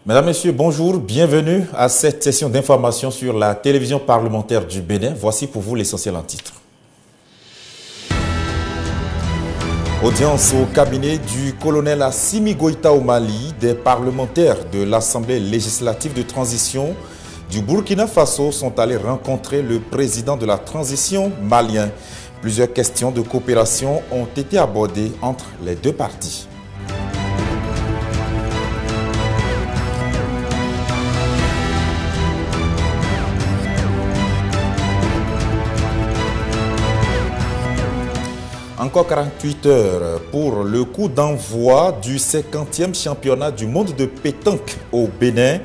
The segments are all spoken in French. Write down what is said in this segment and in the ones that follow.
Mesdames, Messieurs, bonjour, bienvenue à cette session d'information sur la télévision parlementaire du Bénin. Voici pour vous l'essentiel en titre. Audience au cabinet du colonel Assimi Goïta au Mali, des parlementaires de l'Assemblée législative de transition du Burkina Faso sont allés rencontrer le président de la transition malien. Plusieurs questions de coopération ont été abordées entre les deux parties. Encore 48 heures pour le coup d'envoi du 50e championnat du monde de pétanque au Bénin.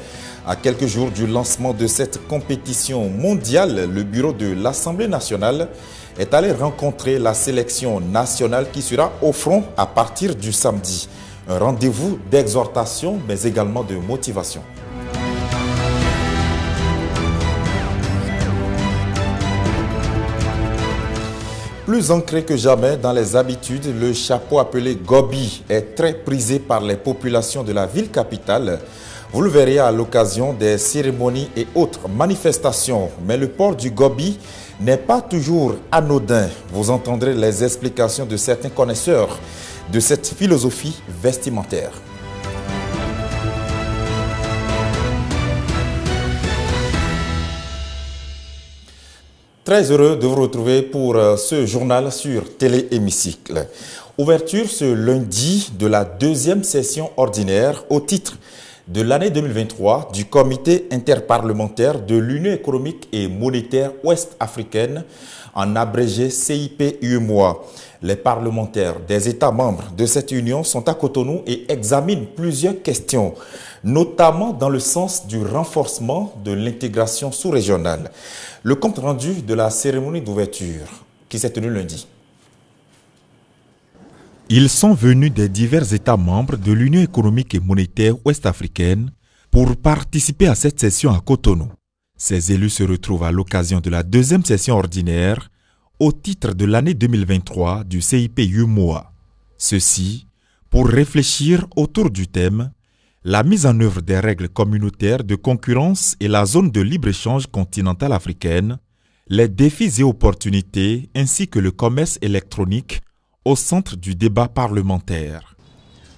À quelques jours du lancement de cette compétition mondiale, le bureau de l'Assemblée nationale est allé rencontrer la sélection nationale qui sera au front à partir du samedi. Un rendez-vous d'exhortation mais également de motivation. Plus ancré que jamais dans les habitudes, le chapeau appelé gobi est très prisé par les populations de la ville capitale. Vous le verrez à l'occasion des cérémonies et autres manifestations. Mais le port du gobi n'est pas toujours anodin. Vous entendrez les explications de certains connaisseurs de cette philosophie vestimentaire. Très heureux de vous retrouver pour ce journal sur Télé Hémicycle. Ouverture ce lundi de la deuxième session ordinaire au titre de l'année 2023 du Comité interparlementaire de l'Union économique et monétaire ouest-africaine, en abrégé CIP-UEMOA. Les parlementaires des États membres de cette union sont à Cotonou et examinent plusieurs questions, notamment dans le sens du renforcement de l'intégration sous-régionale. Le compte rendu de la cérémonie d'ouverture qui s'est tenue lundi. Ils sont venus des divers États membres de l'Union économique et monétaire ouest-africaine pour participer à cette session à Cotonou. Ces élus se retrouvent à l'occasion de la deuxième session ordinaire au titre de l'année 2023 du CIP-UEMOA. Ceci pour réfléchir autour du thème « La mise en œuvre des règles communautaires de concurrence et la zone de libre-échange continentale africaine, les défis et opportunités ainsi que le commerce électronique au centre du débat parlementaire. »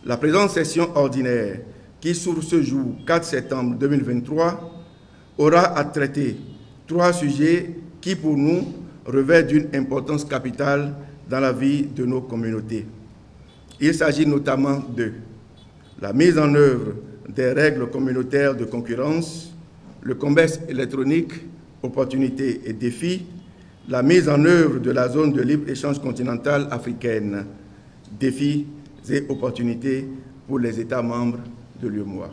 La présente session ordinaire, qui s'ouvre ce jour 4 septembre 2023, aura à traiter 3 sujets qui, pour nous, revêtent d'une importance capitale dans la vie de nos communautés. Il s'agit notamment de la mise en œuvre des règles communautaires de concurrence, le commerce électronique, opportunités et défis, la mise en œuvre de la zone de libre-échange continentale africaine, défis et opportunités pour les États membres de l'UEMOA.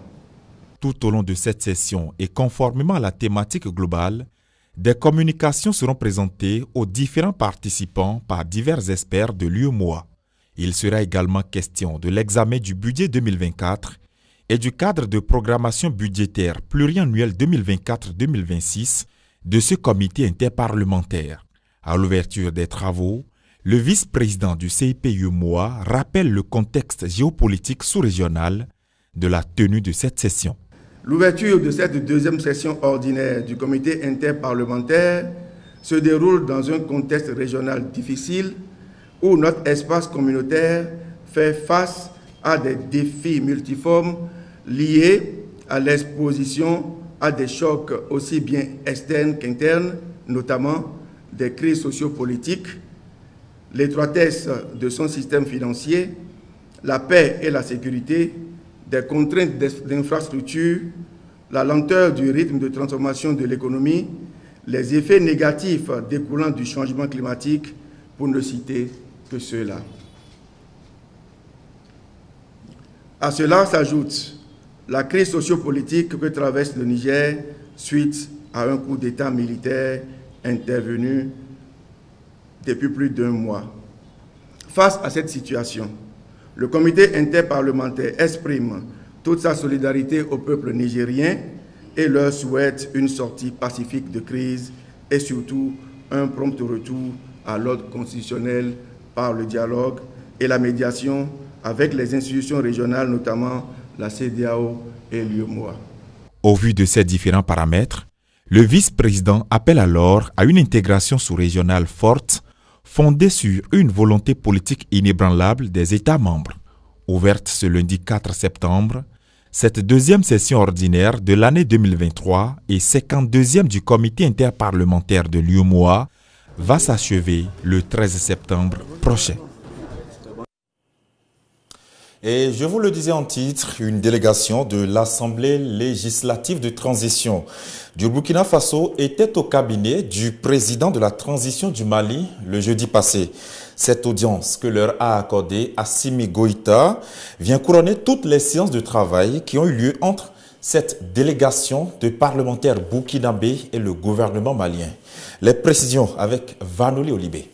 Tout au long de cette session et conformément à la thématique globale, des communications seront présentées aux différents participants par divers experts de l'UEMOA. Il sera également question de l'examen du budget 2024 et du cadre de programmation budgétaire pluriannuel 2024-2026 de ce comité interparlementaire. À l'ouverture des travaux, le vice-président du CIP-UEMOA rappelle le contexte géopolitique sous-régional de la tenue de cette session. L'ouverture de cette deuxième session ordinaire du comité interparlementaire se déroule dans un contexte régional difficile où notre espace communautaire fait face à des défis multiformes liés à l'exposition à des chocs aussi bien externes qu'internes, notamment des crises sociopolitiques, l'étroitesse de son système financier, la paix et la sécurité, des contraintes d'infrastructure, la lenteur du rythme de transformation de l'économie, les effets négatifs découlant du changement climatique, pour ne citer que ceux-là. À cela s'ajoute la crise sociopolitique que traverse le Niger suite à un coup d'État militaire intervenu depuis plus d'1 mois. Face à cette situation, le comité interparlementaire exprime toute sa solidarité au peuple nigérien et leur souhaite une sortie pacifique de crise et surtout un prompt retour à l'ordre constitutionnel par le dialogue et la médiation avec les institutions régionales, notamment la CEDEAO et l'UEMOA. Au vu de ces différents paramètres, le vice-président appelle alors à une intégration sous-régionale forte, fondée sur une volonté politique inébranlable des États membres. Ouverte ce lundi 4 septembre, cette deuxième session ordinaire de l'année 2023 et 52e du comité interparlementaire de l'UEMOA va s'achever le 13 septembre prochain. Et je vous le disais en titre, une délégation de l'Assemblée législative de transition du Burkina Faso était au cabinet du président de la transition du Mali le jeudi passé. Cette audience que leur a accordée Assimi Goïta vient couronner toutes les séances de travail qui ont eu lieu entre cette délégation de parlementaires burkinabés et le gouvernement malien. Les précisions avec Vanoli Olibé.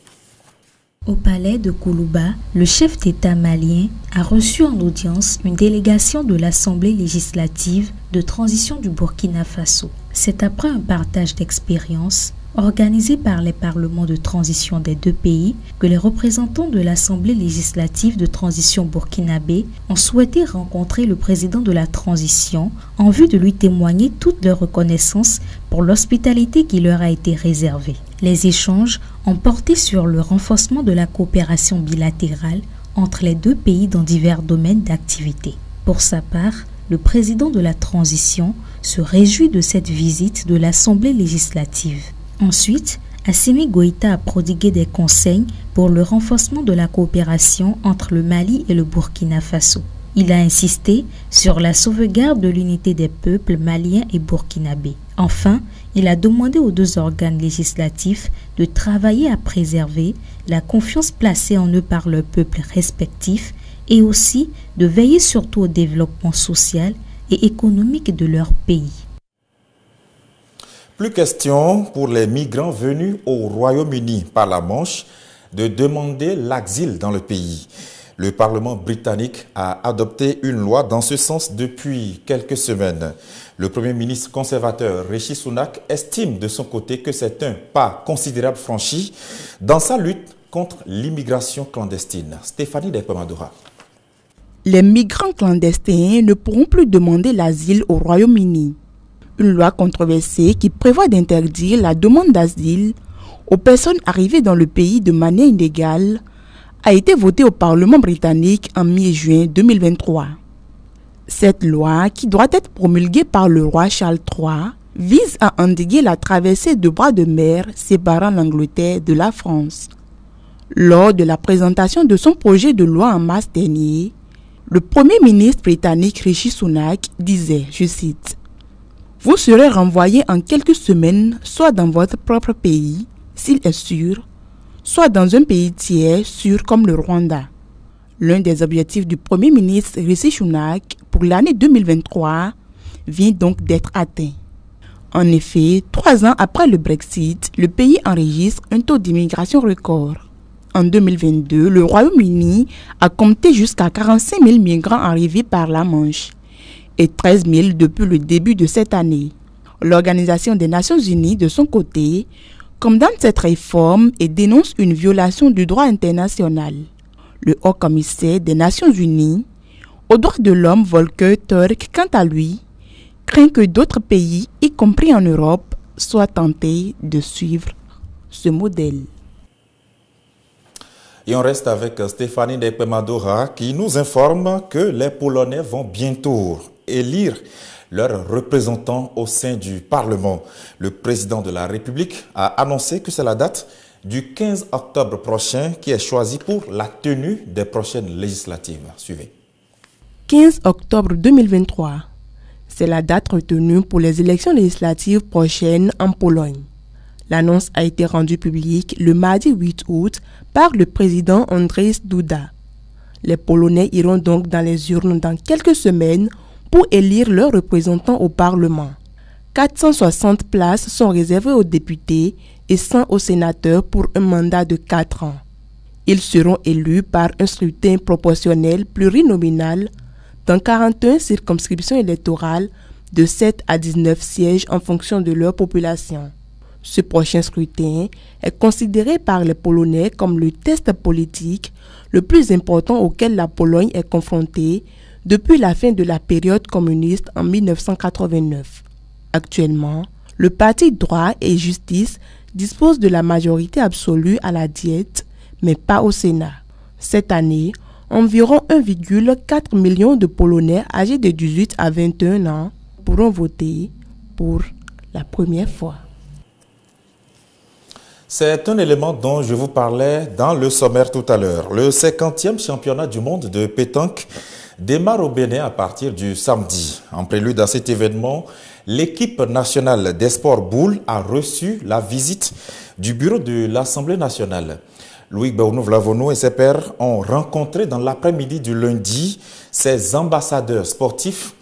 Au palais de Koulouba, le chef d'État malien a reçu en audience une délégation de l'Assemblée législative de transition du Burkina Faso. C'est après un partage d'expériences organisé par les parlements de transition des deux pays que les représentants de l'Assemblée législative de transition burkinabé ont souhaité rencontrer le président de la transition en vue de lui témoigner toute leur reconnaissance pour l'hospitalité qui leur a été réservée. Les échanges ont porté sur le renforcement de la coopération bilatérale entre les deux pays dans divers domaines d'activité. Pour sa part, le président de la transition se réjouit de cette visite de l'Assemblée législative. Ensuite, Assimi Goïta a prodigué des conseils pour le renforcement de la coopération entre le Mali et le Burkina Faso. Il a insisté sur la sauvegarde de l'unité des peuples maliens et burkinabés. Enfin, il a demandé aux deux organes législatifs de travailler à préserver la confiance placée en eux par leurs peuples respectifs et aussi de veiller surtout au développement social et économique de leur pays. Plus question pour les migrants venus au Royaume-Uni par la Manche de demander l'asile dans le pays. Le Parlement britannique a adopté une loi dans ce sens depuis quelques semaines. Le Premier ministre conservateur Rishi Sunak estime de son côté que c'est un pas considérable franchi dans sa lutte contre l'immigration clandestine. Stéphanie Depemadora. Les migrants clandestins ne pourront plus demander l'asile au Royaume-Uni. Une loi controversée qui prévoit d'interdire la demande d'asile aux personnes arrivées dans le pays de manière illégale a été votée au Parlement britannique en mi-juin 2023. Cette loi, qui doit être promulguée par le roi Charles III, vise à endiguer la traversée de bras de mer séparant l'Angleterre de la France. Lors de la présentation de son projet de loi en mars dernier, le Premier ministre britannique Rishi Sunak disait, je cite, « Vous serez renvoyé en quelques semaines soit dans votre propre pays, s'il est sûr, soit dans un pays tiers sûr comme le Rwanda. » L'un des objectifs du Premier ministre Rishi Sunak pour l'année 2023 vient donc d'être atteint. En effet, 3 ans après le Brexit, le pays enregistre un taux d'immigration record. En 2022, le Royaume-Uni a compté jusqu'à 45 000 migrants arrivés par la Manche et 13 000 depuis le début de cette année. L'Organisation des Nations Unies, de son côté, condamne cette réforme et dénonce une violation du droit international. Le haut-commissaire des Nations Unies aux droits de l'homme, Volker Turk, quant à lui, craint que d'autres pays, y compris en Europe, soient tentés de suivre ce modèle. Et on reste avec Stéphanie Depemadora qui nous informe que les Polonais vont bientôt élire leurs représentants au sein du Parlement. Le président de la République a annoncé que c'est la date du 15 octobre prochain qui est choisie pour la tenue des prochaines législatives. Suivez. 15 octobre 2023, c'est la date retenue pour les élections législatives prochaines en Pologne. L'annonce a été rendue publique le mardi 8 août par le président Andrzej Duda. Les Polonais iront donc dans les urnes dans quelques semaines pour élire leurs représentants au Parlement. 460 places sont réservées aux députés et 100 aux sénateurs pour un mandat de 4 ans. Ils seront élus par un scrutin proportionnel plurinominal dans 41 circonscriptions électorales de 7 à 19 sièges en fonction de leur population. Ce prochain scrutin est considéré par les Polonais comme le test politique le plus important auquel la Pologne est confrontée depuis la fin de la période communiste en 1989. Actuellement, le parti Droit et Justice dispose de la majorité absolue à la Diète, mais pas au Sénat. Cette année, environ 1,4 million de Polonais âgés de 18 à 21 ans pourront voter pour la première fois. C'est un élément dont je vous parlais dans le sommaire tout à l'heure. Le 50e championnat du monde de pétanque démarre au Bénin à partir du samedi. En prélude à cet événement, l'équipe nationale des sports boules a reçu la visite du bureau de l'Assemblée nationale. Loïc Béounou-Vlavonou et ses pairs ont rencontré dans l'après-midi du lundi ses ambassadeurs sportifs.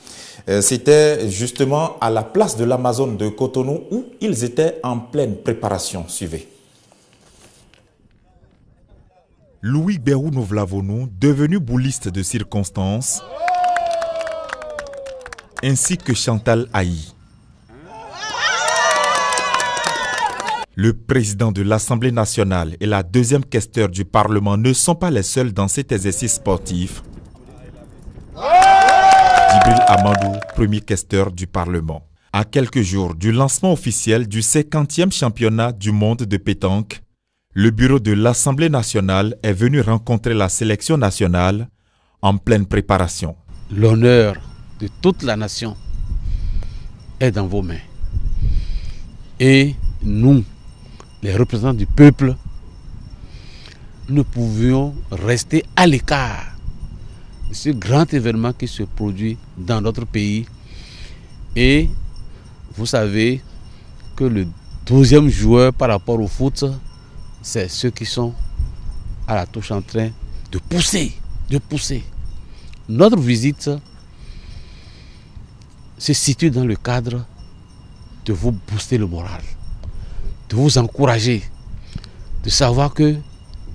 C'était justement à la place de l'Amazone de Cotonou où ils étaient en pleine préparation. Suivez. Loïc Béounou-Vlavonou, devenu bouliste de circonstance, ainsi que Chantal Haï. Le président de l'Assemblée nationale et la deuxième questeur du Parlement ne sont pas les seuls dans cet exercice sportif. Djibril Amadou, premier questeur du Parlement. À quelques jours du lancement officiel du 50e championnat du monde de pétanque, le bureau de l'Assemblée nationale est venu rencontrer la sélection nationale en pleine préparation. L'honneur de toute la nation est dans vos mains. Et nous, les représentants du peuple, nous pouvions rester à l'écart de ce grand événement qui se produit dans notre pays. Et vous savez que le 12e joueur par rapport au foot, c'est ceux qui sont à la touche en train de pousser, Notre visite se situe dans le cadre de vous booster le moral, de vous encourager, de savoir que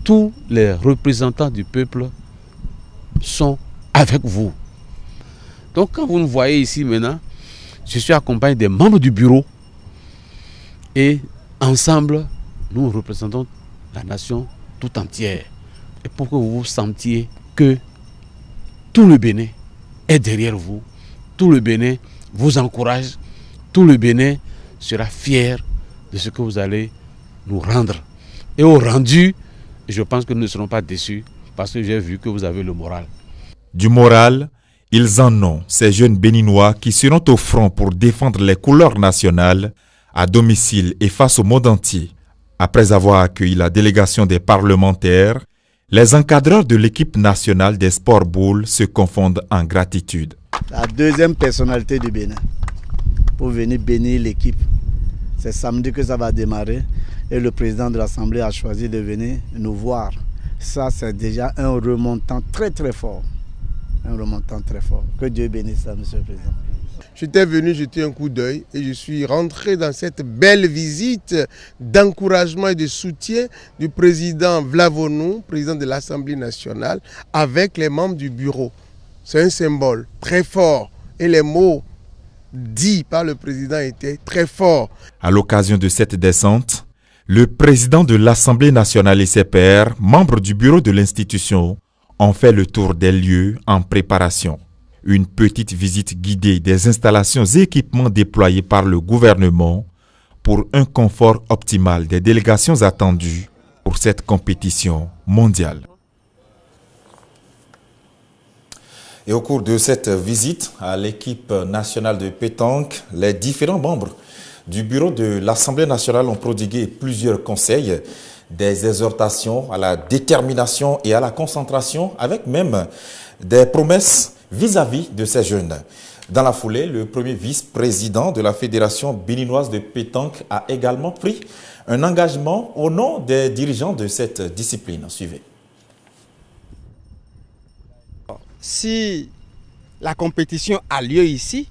tous les représentants du peuple sont avec vous. Donc quand vous nous voyez ici maintenant, je suis accompagné des membres du bureau et ensemble, nous représentons la nation tout entière. Et pour que vous vous sentiez que tout le Bénin est derrière vous, tout le Bénin vous encourage, tout le Bénin sera fier de ce que vous allez nous rendre. Et au rendu, je pense que nous ne serons pas déçus parce que j'ai vu que vous avez le moral. Du moral, ils en ont, ces jeunes Béninois qui seront au front pour défendre les couleurs nationales à domicile et face au monde entier. Après avoir accueilli la délégation des parlementaires, les encadreurs de l'équipe nationale des sports boules se confondent en gratitude. La deuxième personnalité du Bénin pour venir bénir l'équipe. C'est samedi que ça va démarrer et le président de l'Assemblée a choisi de venir nous voir. Ça, c'est déjà un remontant très très fort. Un remontant très fort. Que Dieu bénisse ça, Monsieur le Président. J'étais venu jeter un coup d'œil et je suis rentré dans cette belle visite d'encouragement et de soutien du président Vlavonou, président de l'Assemblée nationale, avec les membres du bureau. C'est un symbole très fort et les mots dits par le président étaient très forts. À l'occasion de cette descente, le président de l'Assemblée nationale et ses pairs, membres du bureau de l'institution, ont fait le tour des lieux en préparation. Une petite visite guidée des installations et équipements déployés par le gouvernement pour un confort optimal des délégations attendues pour cette compétition mondiale. Et au cours de cette visite à l'équipe nationale de pétanque, les différents membres du bureau de l'Assemblée nationale ont prodigué plusieurs conseils, des exhortations à la détermination et à la concentration, avec même des promesses vis-à-vis de ces jeunes. Dans la foulée, le premier vice-président de la Fédération béninoise de pétanque a également pris un engagement au nom des dirigeants de cette discipline. Suivez. Si la compétition a lieu ici,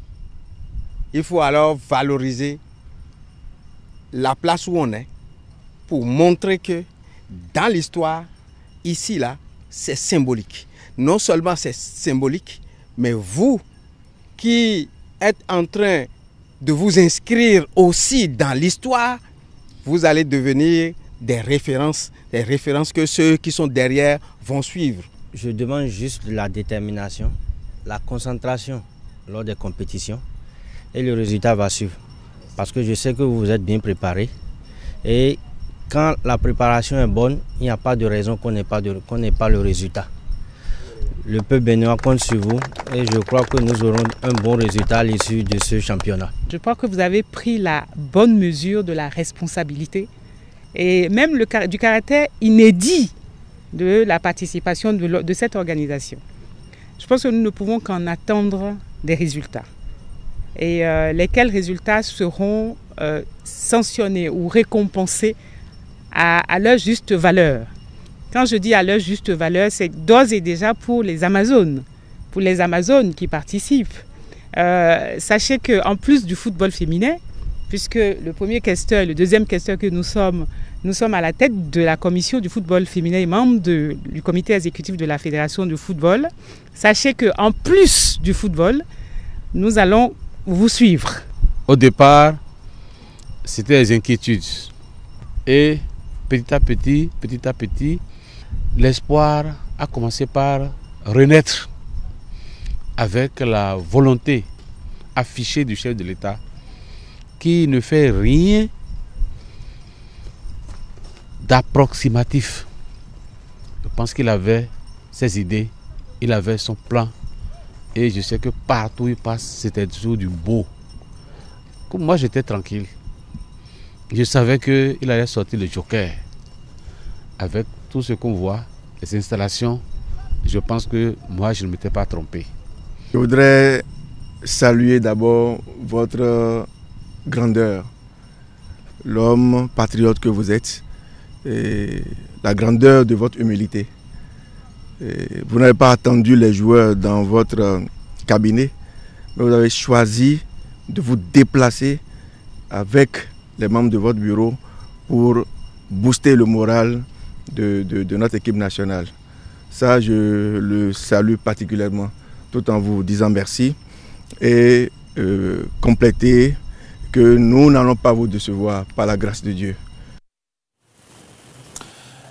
il faut alors valoriser la place où on est pour montrer que dans l'histoire, ici, là, c'est symbolique. Non seulement c'est symbolique, mais vous qui êtes en train de vous inscrire aussi dans l'histoire, vous allez devenir des références que ceux qui sont derrière vont suivre. Je demande juste de la détermination la concentration lors des compétitions et le résultat va suivre. Parce que je sais que vous êtes bien préparés et quand la préparation est bonne, il n'y a pas de raison qu'on n'ait pas le résultat. Le peuple béninois compte sur vous et je crois que nous aurons un bon résultat à l'issue de ce championnat. Je crois que vous avez pris la bonne mesure de la responsabilité et même du caractère inédit de la participation de cette organisation. Je pense que nous ne pouvons qu'en attendre des résultats. Et lesquels résultats seront sanctionnés ou récompensés à leur juste valeur. Quand je dis à leur juste valeur, c'est d'ores et déjà pour les Amazones qui participent. Sachez qu'en plus du football féminin, puisque le premier questeur et le deuxième questeur que nous sommes à la tête de la commission du football féminin et membre du comité exécutif de la fédération de football, sachez qu'en plus du football, nous allons vous suivre. Au départ, c'était des inquiétudes. Et petit à petit, l'espoir a commencé par renaître avec la volonté affichée du chef de l'État qui ne fait rien d'approximatif. Je pense qu'il avait ses idées, il avait son plan et je sais que partout où il passe, c'était toujours du beau. Comme moi, j'étais tranquille. Je savais qu'il allait sortir le joker. Avec tout ce qu'on voit, les installations, je pense que moi, je ne m'étais pas trompé. Je voudrais saluer d'abord votre grandeur, l'homme patriote que vous êtes, et la grandeur de votre humilité. Et vous n'avez pas attendu les joueurs dans votre cabinet, mais vous avez choisi de vous déplacer avec les membres de votre bureau pour booster le moral de notre équipe nationale. Ça, je le salue particulièrement, tout en vous disant merci et compléter que nous n'allons pas vous décevoir par la grâce de Dieu.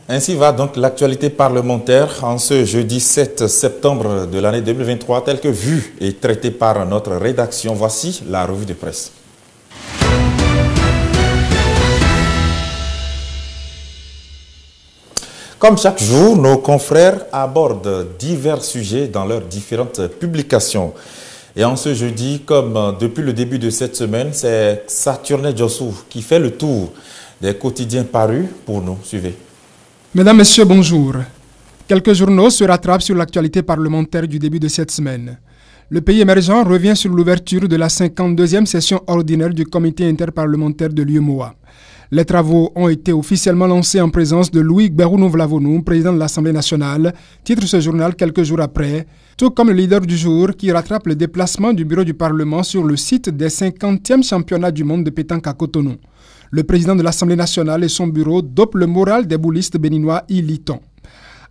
Ainsi va donc l'actualité parlementaire en ce jeudi 7 septembre de l'année 2023, telle que vue et traitée par notre rédaction. Voici la revue de presse. Comme chaque jour, nos confrères abordent divers sujets dans leurs différentes publications. Et en ce jeudi, comme depuis le début de cette semaine, c'est Saturne Djossou qui fait le tour des quotidiens parus pour nous. Suivez. Mesdames, Messieurs, bonjour. Quelques journaux se rattrapent sur l'actualité parlementaire du début de cette semaine. Le pays émergent revient sur l'ouverture de la 52e session ordinaire du comité interparlementaire de l'UEMOA. Les travaux ont été officiellement lancés en présence de Louis Gbérounou Vlavonou, président de l'Assemblée nationale, titre ce journal quelques jours après, tout comme le leader du jour qui rattrape le déplacement du bureau du Parlement sur le site des 50e championnats du monde de pétanque à Cotonou. Le président de l'Assemblée nationale et son bureau dopent le moral des boulistes béninois ilitons.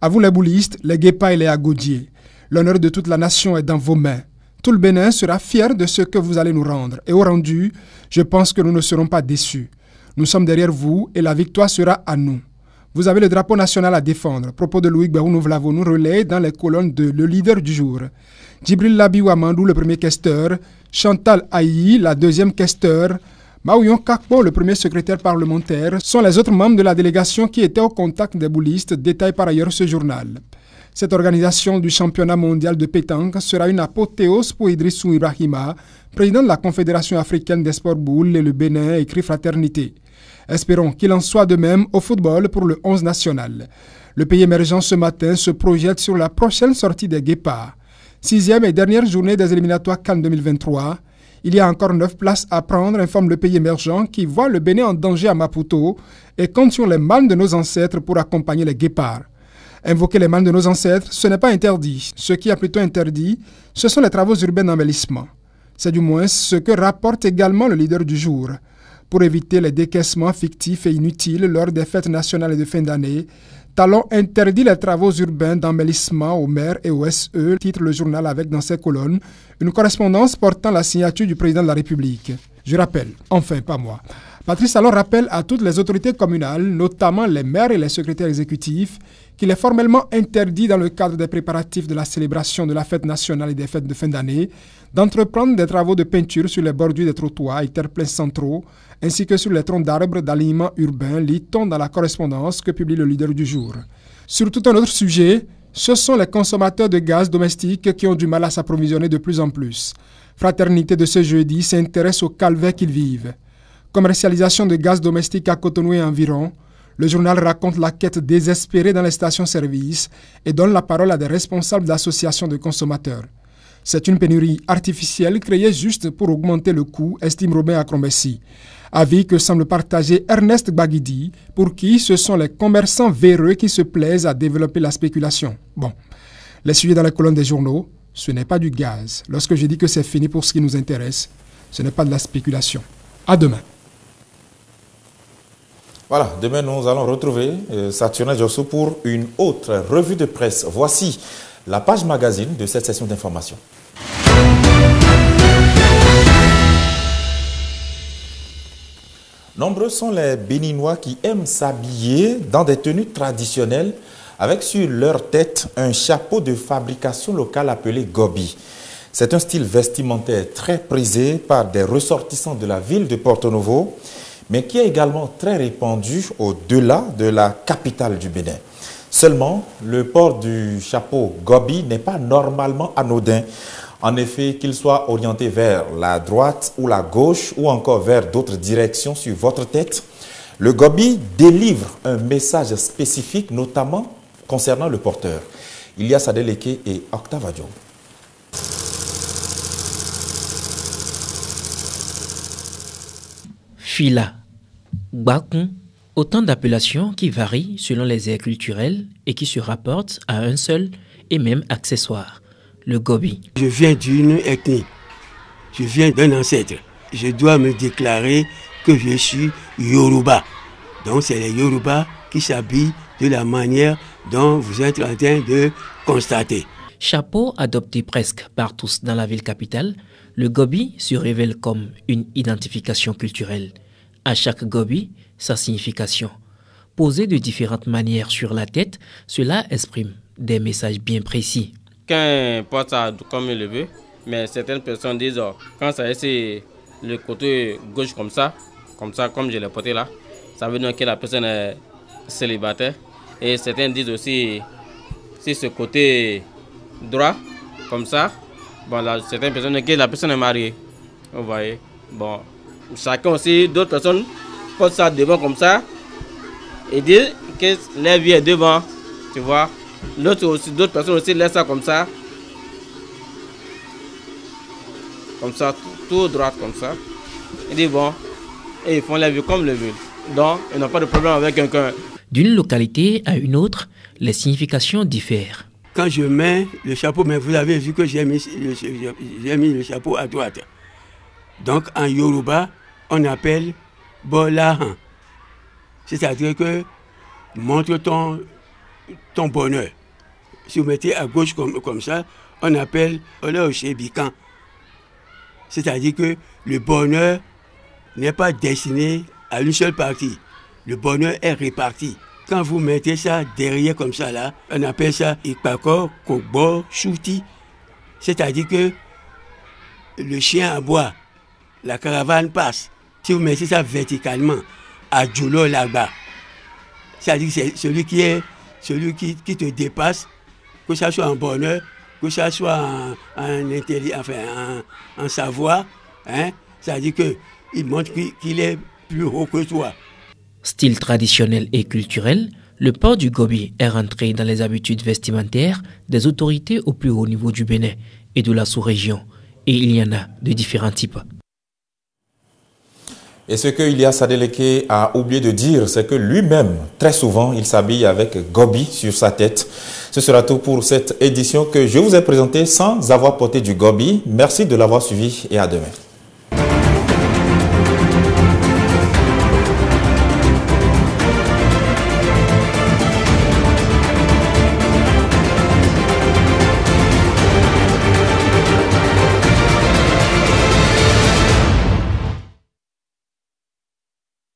À vous les boulistes, les guépas et les agodiers. L'honneur de toute la nation est dans vos mains. Tout le Bénin sera fier de ce que vous allez nous rendre. Et au rendu, je pense que nous ne serons pas déçus. Nous sommes derrière vous et la victoire sera à nous. Vous avez le drapeau national à défendre. Propos de Louis Gbérounou Vlavonou relayé dans les colonnes de Le Leader du jour. Djibril Labiou Amandou, le premier questeur. Chantal Aïi, la deuxième questeur. Maouyon Kakpo, le premier secrétaire parlementaire, sont les autres membres de la délégation qui étaient au contact des boulistes, détaille par ailleurs ce journal. Cette organisation du championnat mondial de pétanque sera une apothéose pour Idrissou Ibrahima, président de la Confédération africaine des sports boules et le Bénin, écrit Fraternité. Espérons qu'il en soit de même au football pour le 11 national. Le pays émergent ce matin se projette sur la prochaine sortie des Guépards. 6e et dernière journée des éliminatoires CAN 2023. Il y a encore 9 places à prendre, informe le pays émergent qui voit le Bénin en danger à Maputo et compte sur les mânes de nos ancêtres pour accompagner les Guépards. Invoquer les mânes de nos ancêtres, ce n'est pas interdit. Ce qui est plutôt interdit, ce sont les travaux urbains d'embellissement. C'est du moins ce que rapporte également le leader du jour. Pour éviter les décaissements fictifs et inutiles lors des fêtes nationales et de fin d'année, Talon interdit les travaux urbains d'embellissement au maire et au SE, titre le journal avec dans ses colonnes une correspondance portant la signature du président de la République. Je rappelle, enfin pas moi, Patrice alors rappelle à toutes les autorités communales, notamment les maires et les secrétaires exécutifs, qu'il est formellement interdit dans le cadre des préparatifs de la célébration de la fête nationale et des fêtes de fin d'année d'entreprendre des travaux de peinture sur les bordures des trottoirs et terre-pleins centraux, ainsi que sur les troncs d'arbres d'alignement urbain, lit-on dans la correspondance que publie le leader du jour. Sur tout un autre sujet, ce sont les consommateurs de gaz domestique qui ont du mal à s'approvisionner de plus en plus. Fraternité de ce jeudi s'intéresse au calvaire qu'ils vivent. Commercialisation de gaz domestique à Cotonou et environ, le journal raconte la quête désespérée dans les stations-service et donne la parole à des responsables d'associations de consommateurs. C'est une pénurie artificielle créée juste pour augmenter le coût, estime Robin Akrombessi. Avis que semble partager Ernest Baguidi, pour qui ce sont les commerçants véreux qui se plaisent à développer la spéculation. Bon, les sujets dans la colonne des journaux, ce n'est pas du gaz. Lorsque je dis que c'est fini pour ce qui nous intéresse, ce n'est pas de la spéculation. À demain. Voilà, demain nous allons retrouver Saturnin Josso pour une autre revue de presse. Voici la page magazine de cette session d'information. Nombreux sont les Béninois qui aiment s'habiller dans des tenues traditionnelles avec sur leur tête un chapeau de fabrication locale appelé gobi. C'est un style vestimentaire très prisé par des ressortissants de la ville de Porto Novo, mais qui est également très répandu au-delà de la capitale du Bénin. Seulement, le port du chapeau gobi n'est pas normalement anodin. En effet, qu'il soit orienté vers la droite ou la gauche ou encore vers d'autres directions sur votre tête, le gobi délivre un message spécifique, notamment concernant le porteur. Ilyas Adeleke et Octave Adjo. Fila, Gbakun, autant d'appellations qui varient selon les aires culturelles et qui se rapportent à un seul et même accessoire, le gobi. Je viens d'une ethnie, je viens d'un ancêtre. Je dois me déclarer que je suis Yoruba. Donc c'est les Yoruba qui s'habillent de la manière dont vous êtes en train de constater. Chapeau adopté presque par tous dans la ville capitale, le gobi se révèle comme une identification culturelle. À chaque gobi, sa signification. Posé de différentes manières sur la tête, cela exprime des messages bien précis. Quand on porte ça comme il le veut, mais certaines personnes disent quand ça c'est le côté gauche comme je l'ai porté là, ça veut dire que la personne est célibataire. Et certains disent aussi si ce côté droit comme ça, bon là certaines personnes disent que la personne est mariée. Vous voyez, bon chacun aussi, d'autres personnes portent ça devant comme ça et disent que la vie est devant, tu vois. D'autres personnes aussi laissent ça comme ça, tout droit comme ça. Ils disent bon, et ils font la vie comme le veulent. Donc, ils n'ont pas de problème avec quelqu'un. D'une localité à une autre, les significations diffèrent. Quand je mets le chapeau, mais vous avez vu que j'ai mis le chapeau à droite. Donc, en Yoruba, on appelle Bolahan. C'est-à-dire que montre ton bonheur. Si vous mettez à gauche comme ça, on appelle Oleochebikan. C'est-à-dire que le bonheur n'est pas destiné à une seule partie. Le bonheur est réparti. Quand vous mettez ça derrière comme ça là, on appelle ça Ipako, Kokbo, Chouti. C'est-à-dire que le chien aboie, la caravane passe. Si vous mettez ça verticalement, à Djoulo là-bas, c'est-à-dire que c'est celui qui te dépasse, que ça soit en bonheur, que ça soit en savoir, hein, c'est-à-dire qu'il montre qu'il est plus haut que toi. Style traditionnel et culturel, le port du gobi est rentré dans les habitudes vestimentaires des autorités au plus haut niveau du Bénin et de la sous-région. Et il y en a de différents types. Et ce que Ilyas Adeleke a oublié de dire, c'est que lui-même, très souvent, il s'habille avec gobi sur sa tête. Ce sera tout pour cette édition que je vous ai présentée sans avoir porté du gobi. Merci de l'avoir suivi et à demain.